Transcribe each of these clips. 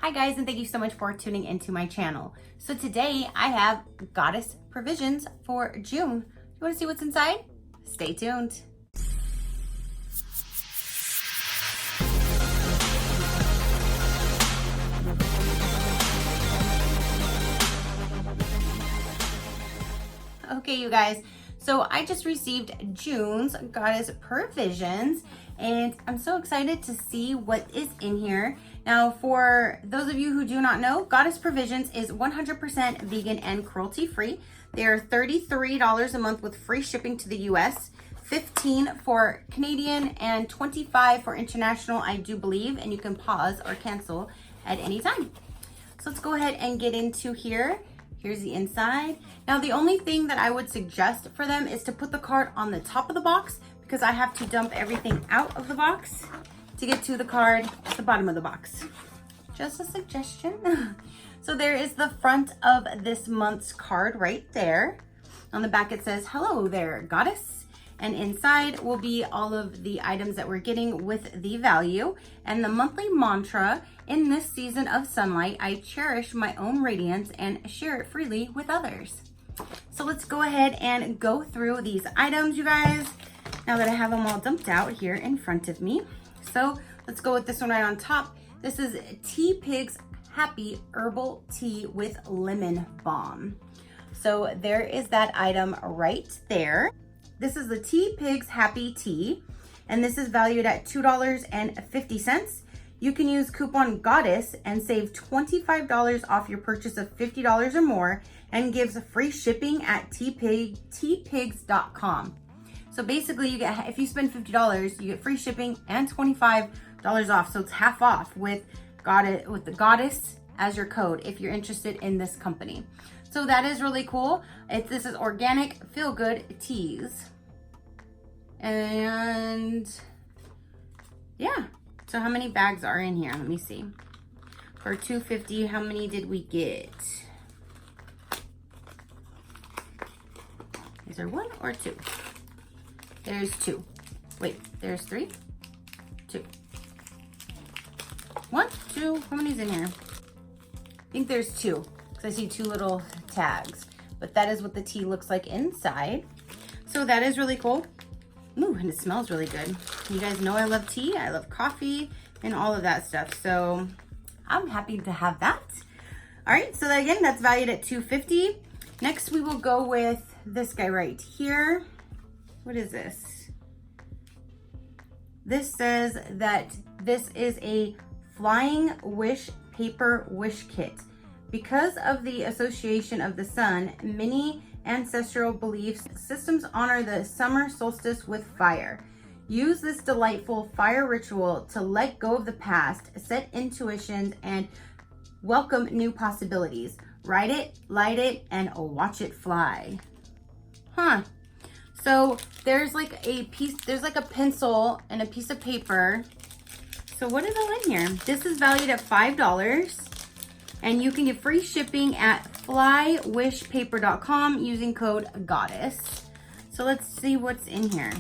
Hi guys, and thank you so much for tuning into my channel. So today I have goddess provisions for June. You want to see what's inside? Stay tuned. Okay, you guys, so I just received June's goddess provisions and I'm so excited to see what is in here. Now, for those of you who do not know, Goddess Provisions is 100% vegan and cruelty-free. They are $33 a month with free shipping to the US, $15 for Canadian, and $25 for international, I do believe, and you can pause or cancel at any time. So let's go ahead and get into here. Here's the inside. Now, the only thing that I would suggest for them is to put the card on the top of the box because I have to dump everything out of the box to get to the card at the bottom of the box. Just a suggestion. So there is the front of this month's card right there. On the back it says, "Hello there, goddess." And inside will be all of the items that we're getting with the value. And the monthly mantra: in this season of sunlight, I cherish my own radiance and share it freely with others. So let's go ahead and go through these items, you guys, now that I have them all dumped out here in front of me. So let's go with this one right on top. This is Tea Pig's Happy Herbal Tea with Lemon Balm. So there is that item right there. This is the Tea Pig's Happy Tea, and this is valued at $2.50. You can use coupon GODDESS and save $25 off your purchase of $50 or more, and gives free shipping at teapigs.com. So basically, you get, if you spend $50, you get free shipping and $25 off. So it's half off with the Goddess as your code if you're interested in this company. So that is really cool. This is organic feel-good teas. And yeah. So how many bags are in here? Let me see. For $2.50, how many did we get? Is there one or two? There's two. Wait, there's three? Two. One, two, how many's in here? I think there's two, because I see two little tags. But that is what the tea looks like inside. So that is really cool. Ooh, and it smells really good. You guys know I love tea, I love coffee, and all of that stuff. So I'm happy to have that. All right, so that, again, that's valued at $2.50. Next, we will go with this guy right here. What is this? This says that this is a Flying Wish paper wish kit. Because of the association of the sun, many ancestral belief systems honor the summer solstice with fire. Use this delightful fire ritual to let go of the past, set intuitions, and welcome new possibilities. Write it, light it, and watch it fly. Huh. So there's like a piece, there's like a pencil and a piece of paper. So what is all in here? This is valued at $5, and you can get free shipping at flywishpaper.com using code GODDESS. So let's see what's in here.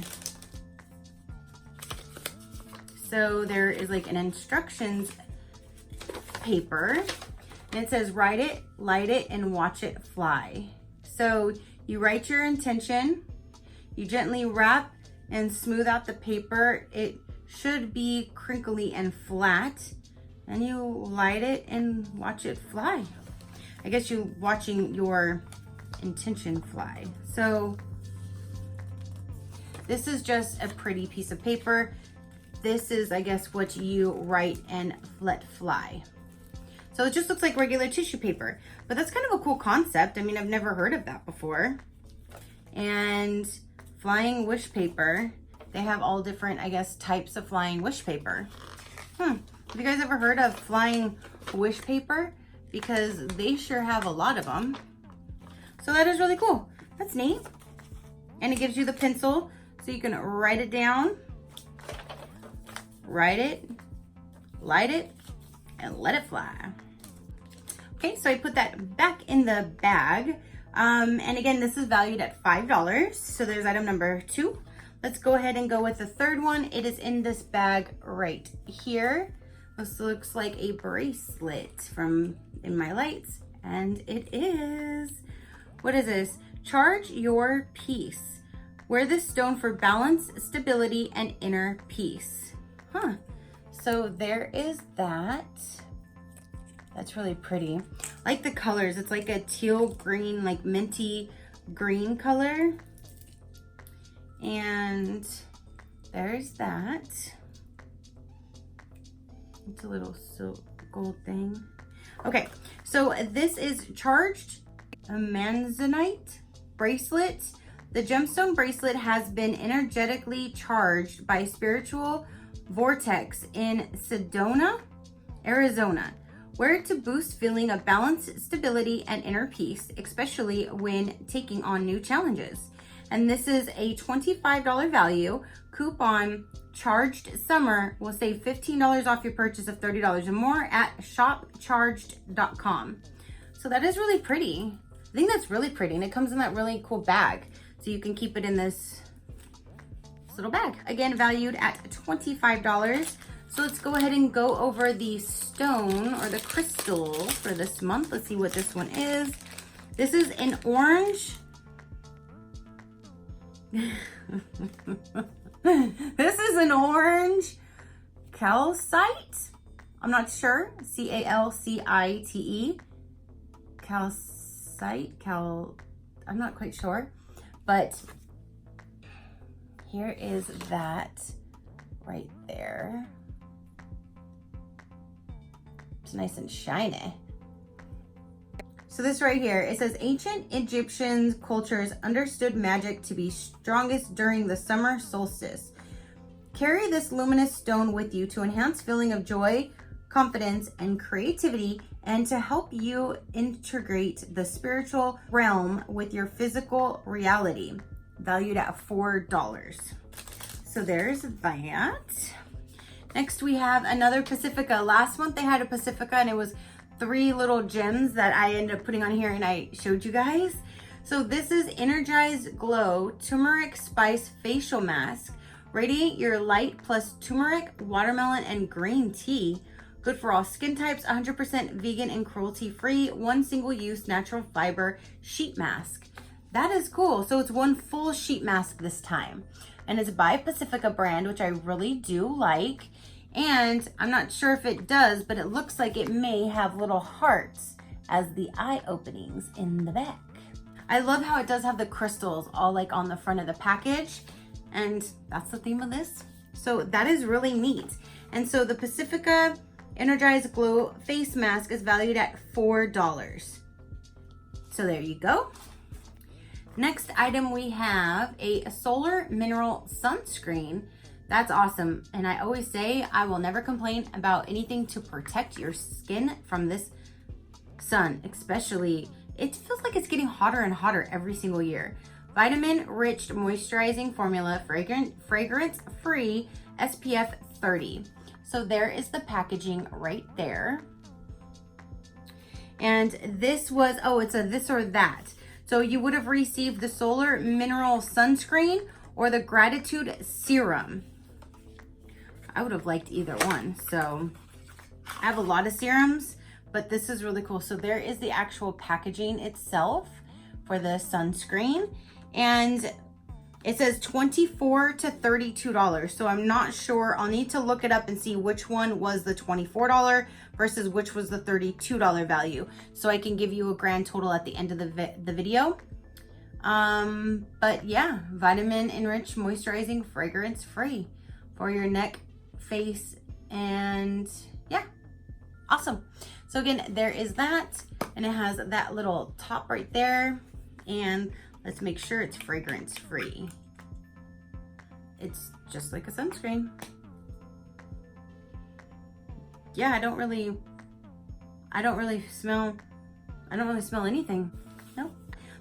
So there is like an instructions paper, and it says write it, light it, and watch it fly. So you write your intention, you gently wrap and smooth out the paper. It should be crinkly and flat, and you light it and watch it fly. I guess you're watching your intention fly. So this is just a pretty piece of paper. This is, I guess, what you write and let fly. So it just looks like regular tissue paper, but that's kind of a cool concept. I mean, I've never heard of that before. And Flying Wish paper, they have all different, I guess, types of Flying Wish paper. Have you guys ever heard of Flying Wish paper? Because they sure have a lot of them. So that is really cool. That's neat. And it gives you the pencil so you can write it down, write it, light it, and let it fly. Okay, so I put that back in the bag. And again, this is valued at $5. So there's item number 2. Let's go ahead and go with the third one. It is in this bag right here. This looks like a bracelet from In My Lights, and it is. What is this? Charge your peace. Wear this stone for balance, stability, and inner peace. Huh. So there is that. That's really pretty. I like the colors. It's like a teal green, like minty green color. And there's that. It's a little silk gold thing. Okay, so this is charged Manzanite bracelet. The gemstone bracelet has been energetically charged by spiritual vortex in Sedona, Arizona. Wear it to boost feeling of balance, stability, and inner peace, especially when taking on new challenges. And this is a $25 value. Coupon charged summer will save $15 off your purchase of $30 or more at shopcharged.com. So that is really pretty. I think that's really pretty, and it comes in that really cool bag. So you can keep it in this little bag. Again, valued at $25. So let's go ahead and go over the stone or the crystal for this month. Let's see what this one is. This is an orange. This is an orange calcite. I'm not sure. C-A-L-C-I-T-E. Calcite. I'm not quite sure. But here is that right there. It's nice and shiny. So this right here, it says ancient Egyptian cultures understood magic to be strongest during the summer solstice. Carry this luminous stone with you to enhance feeling of joy, confidence, and creativity, and to help you integrate the spiritual realm with your physical reality, valued at $4. So there's that. Next we have another Pacifica. Last month they had a Pacifica and it was 3 little gems that I ended up putting on here and I showed you guys. So this is Energized Glow Turmeric Spice Facial Mask. Radiate your light plus turmeric, watermelon, and green tea. Good for all skin types, 100% vegan and cruelty free, 1 single use natural fiber sheet mask. That is cool. So it's 1 full sheet mask this time. And it's by Pacifica brand, which I really do like. And I'm not sure if it does, but it looks like it may have little hearts as the eye openings in the back. I love how it does have the crystals all like on the front of the package. And that's the theme of this. So that is really neat. And so the Pacifica Energized Glow Face Mask is valued at $4. So there you go. Next item we have a solar mineral sunscreen. That's awesome. And I always say I will never complain about anything to protect your skin from this sun, especially it feels like it's getting hotter and hotter every single year. Vitamin rich moisturizing formula, fragrance free, SPF 30. So there is the packaging right there. And this was, oh, it's a this or that. So you would have received the solar mineral sunscreen or the gratitude serum. I would have liked either one. So I have a lot of serums, but this is really cool. So there is the actual packaging itself for the sunscreen. And it says $24 to $32. So I'm not sure. I'll need to look it up and see which one was the $24 versus which was the $32 value. So I can give you a grand total at the end of the video. But yeah, vitamin enriched moisturizing, fragrance free for your neck, face, and yeah, awesome. So again, there is that, and it has that little top right there. And let's make sure it's fragrance free. It's just like a sunscreen. Yeah, I don't really smell anything. No.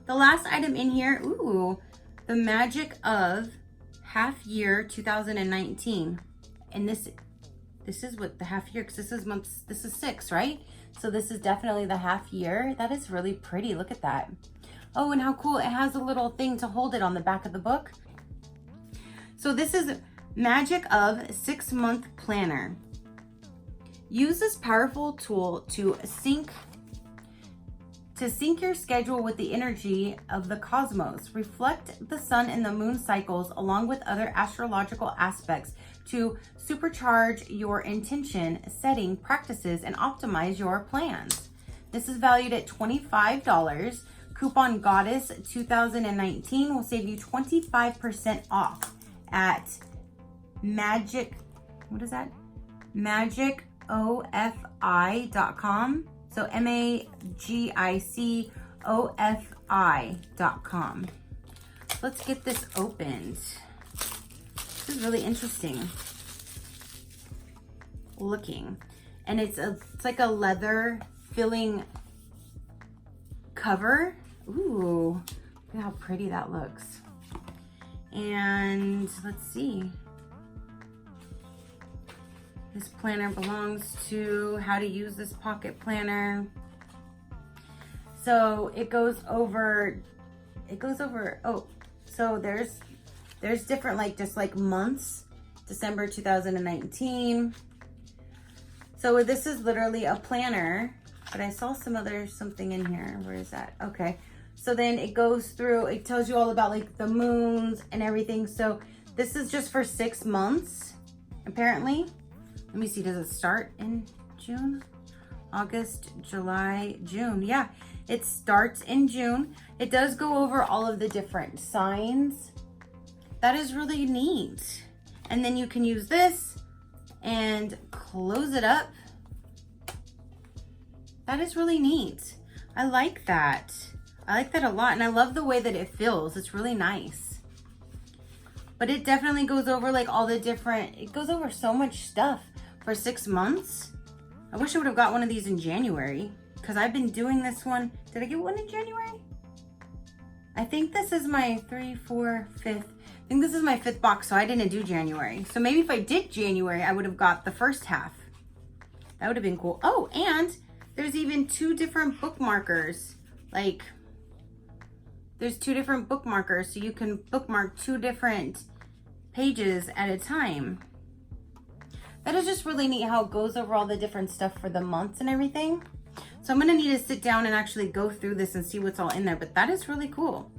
The last item in here, ooh, the magic of half year 2019. And this is what the half year, because this is 6, right? So this is definitely the half year. That is really pretty. Look at that. Oh, and how cool. It has a little thing to hold it on the back of the book. So this is Magic of 6-Month Planner. Use this powerful tool to sync your schedule with the energy of the cosmos. Reflect the sun and the moon cycles along with other astrological aspects to supercharge your intention setting practices and optimize your plans. This is valued at $25. Coupon Goddess 2019 will save you 25% off at magicofi.com. So magicofi.com. Let's get this opened. This is really interesting looking. And it's like a leather filling cover. Ooh, look at how pretty that looks. And let's see. This planner belongs to how to use this pocket planner. So it goes over, oh, so there's different just months. December 2019. So this is literally a planner, but I saw something in here. Where is that? Okay. So then it goes through, it tells you all about the moons and everything. So this is just for 6 months, apparently. Let me see, does it start in June? August, July, June. Yeah, it starts in June. It does go over all of the different signs. That is really neat. And then you can use this and close it up. That is really neat. I like that. I like that a lot. And I love the way that it feels. It's really nice. But it definitely goes over all the different, it goes over so much stuff for 6 months. I wish I would have got one of these in January because I've been doing this one. Did I get one in January? I think this is my 3, 4, 5th. I think this is my 5th box, so I didn't do January. So maybe if I did January, I would have got the first half. That would have been cool. Oh, and there's even 2 different bookmarkers. There's 2 different bookmarkers, so you can bookmark 2 different pages at a time. That is just really neat how it goes over all the different stuff for the months and everything. So I'm gonna need to sit down and actually go through this and see what's all in there, but that is really cool.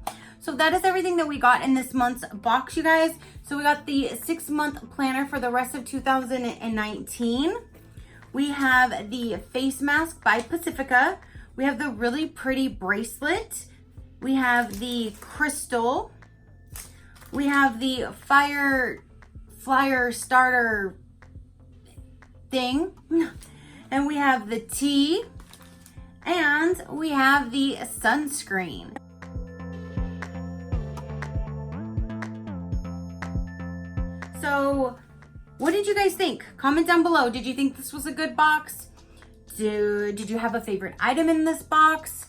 So that is everything that we got in this month's box, you guys. So we got the 6-month planner for the rest of 2019. We have the face mask by Pacifica. We have the really pretty bracelet. We have the crystal. We have the fire flyer starter thing. And we have the tea. And we have the sunscreen. So what did you guys think? Comment down below. Did you think this was a good box? Did you have a favorite item in this box?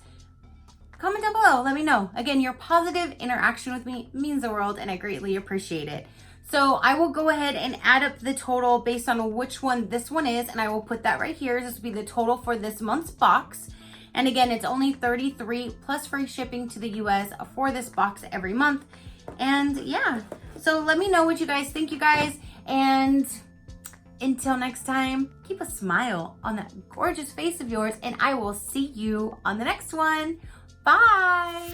Comment down below. Let me know. Again, your positive interaction with me means the world and I greatly appreciate it. So I will go ahead and add up the total based on which one this one is, and I will put that right here. This will be the total for this month's box. And again, it's only $33 plus free shipping to the US for this box every month. And yeah, so let me know what you guys think, you guys. And until next time, keep a smile on that gorgeous face of yours, and I will see you on the next one. Bye.